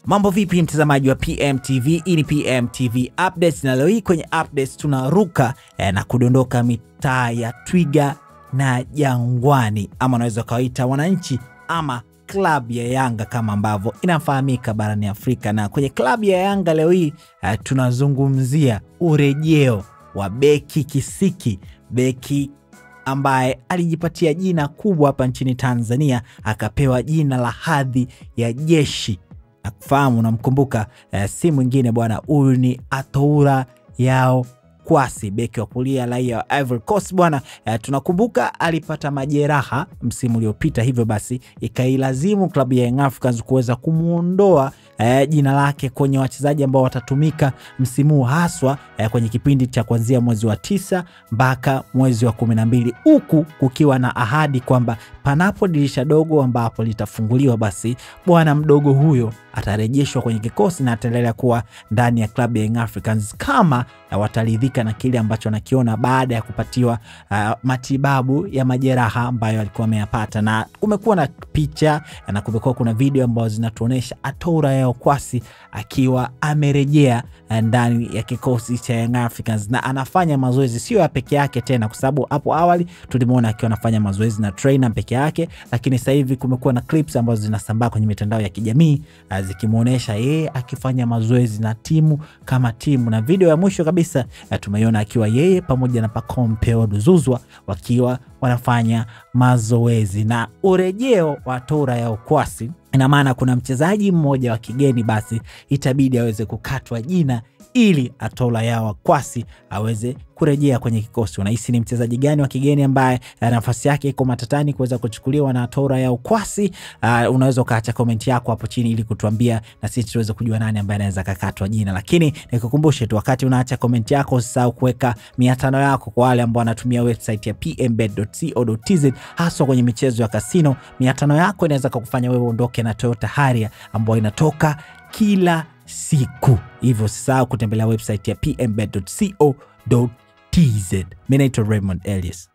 Mambo vipi mtazamaji wa PMTV? Hii ni PMTV Updates na leo hii kwenye updates tunaruka na kudondoka mitaa ya Twiga na Jangwani, ama unaweza kawaita wananchi ama klabu ya Yanga kama ambavyo inafahamika barani Afrika. Na kwenye klabu ya Yanga leo hii tunazungumzia urejeo wa beki Kisiki, beki ambaye alijipatia jina kubwa hapa nchini Tanzania, akapewa jina la hadhi ya jeshi. Nakufahamu, unamkumbuka, si mwingine bwana, huyu ni Atoura Yao Kwasi, beki wa kulia raia wa Ivory Coast bwana. Tunakumbuka alipata majeraha msimu uliopita, hivyo basi ikailazimu klabu ya Young Africans kuweza kumuondoa jina lake kwenye wachezaji ambao watatumika msimu haswa kwenye kipindi cha kuanzia mwezi wa 9 mpaka mwezi wa 12, huku kukiwa na ahadi kwamba panapo dirisha dogo ambapo litafunguliwa, basi bwana mdogo huyo atarejeshwa kwenye kikosi na ataendelea kuwa ndani ya klabu ya Young Africans kama wataridhika na kile ambacho nakiona baada ya kupatiwa matibabu ya majeraha ambayo alikuwa ameyapata. Na kumekuwa na picha na kumekuwa kuna video ambazo zinatuonesha Atoura Yao Kwasi akiwa amerejea ndani ya kikosi cha Young Africans na anafanya mazoezi sio ya peke yake tena, kwa sababu hapo awali tulimuona akiwa anafanya mazoezi na trainer peke yake, lakini sasa hivi kumekuwa na clips ambazo zinasambaa kwenye mitandao ya kijamii zikimuonesha yeye akifanya mazoezi na timu kama timu. Na video ya mwisho kabisa tumeiona akiwa yeye pamoja na Pacome Zouzoua wakiwa wanafanya mazoezi. Na urejeo wa Atoura Yao Kwasi ina maana kuna mchezaji mmoja wa kigeni basi itabidi aweze kukatwa jina ili Atoura Yao Kwasi aweze kurejea kwenye kikosi. Unahisi ni mchezaji gani wa kigeni ambaye nafasi yake iko matatani kuweza kuchukuliwa na Atoura Yao Kwasi? Unaweza ukaacha comment yako hapo chini ili kutuambia na sisi tuweze kujua nani ambaye anaweza kukatwa jina. Lakini nikukumbushe tu, wakati unaacha comment yako usisahau kuweka 500 yako kwa wale ambao wanatumia website ya pmbet.co.tz hasa kwenye michezo ya casino. 500 yako inaweza kukufanya wewe uondoke na Toyota Harrier ambayo inatoka kila siku. Hivyo usisahau kutembelea website ya pmbet.co.tz. Mimi naitwa Raymond Elias.